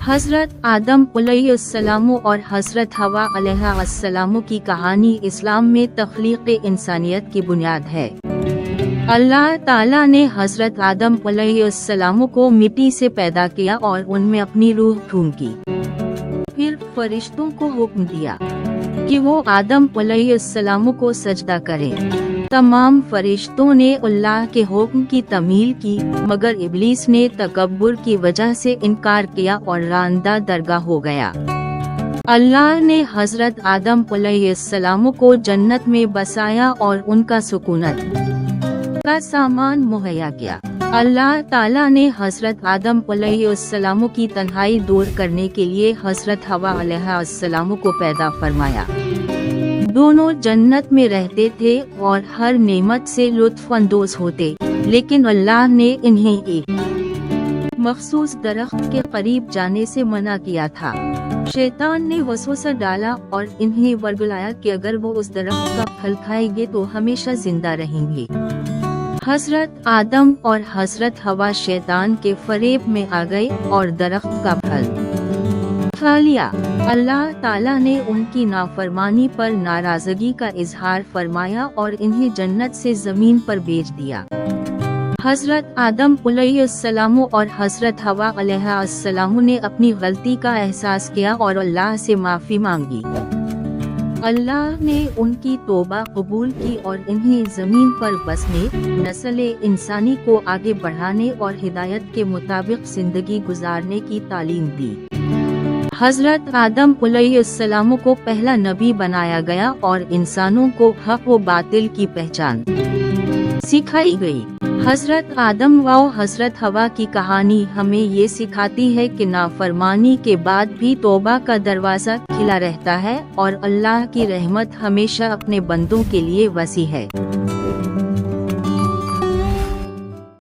हज़रत आदम अलैहिस्सलाम और हज़रत हवा अलैहिस्सलाम की कहानी इस्लाम में तख्लीक़ इंसानियत की बुनियाद है। अल्लाह ताला ने हज़रत आदम अलैहिस्सलाम को मिट्टी से पैदा किया और उनमें अपनी रूह फूंकी। फिर फरिश्तों को हुक्म दिया कि वो आदम अलैहिस्सलाम को सजदा करें। तमाम फरिश्तों ने अल्लाह के हुक्म की तमील की, मगर इब्लीस ने तकब्बुर की वजह से इनकार किया और रांदा दरगाह हो गया। अल्लाह ने हज़रत आदम अलैहिस्सलाम को जन्नत में बसाया और उनका सुकूनत का सामान मुहैया किया। अल्लाह ताला ने हज़रत आदम अलैहिस्सलाम की तन्हाई दूर करने के लिए हज़रत हवा अलैहिस्सलाम को पैदा फरमाया। दोनों जन्नत में रहते थे और हर नेमत से लुत्फ़ अंदोज़ होते, लेकिन अल्लाह ने इन्हें एक मखसूस दरख्त के करीब जाने से मना किया था। शैतान ने वसवसा डाला और इन्हें वर्गलाया कि अगर वो उस दरख्त का फल खाएंगे तो हमेशा जिंदा रहेंगे। हज़रत आदम और हज़रत हवा शैतान के फरेब में आ गए और दरख्त का फल खा लिया। अल्लाह ताला ने उनकी नाफरमानी पर नाराजगी का इजहार फरमाया और इन्हें जन्नत से जमीन पर भेज दिया। हज़रत आदम अलैहिस्सलाम और हज़रत हवा अलैहिस्सलाम ने अपनी गलती का एहसास किया और अल्लाह से माफ़ी मांगी। अल्लाह ने उनकी तौबा कबूल की और इन्हें जमीन पर बसने, नस्ल इंसानी को आगे बढ़ाने और हिदायत के मुताबिक जिंदगी गुजारने की तालीम दी। हज़रत आदम अलैहिस्सलाम को पहला नबी बनाया गया और इंसानों को हक व बातिल की पहचान सिखाई गई। हज़रत आदम व हज़रत हवा की कहानी हमें ये सिखाती है कि नाफरमानी के बाद भी तौबा का दरवाज़ा खुला रहता है और अल्लाह की रहमत हमेशा अपने बंदों के लिए वसी है।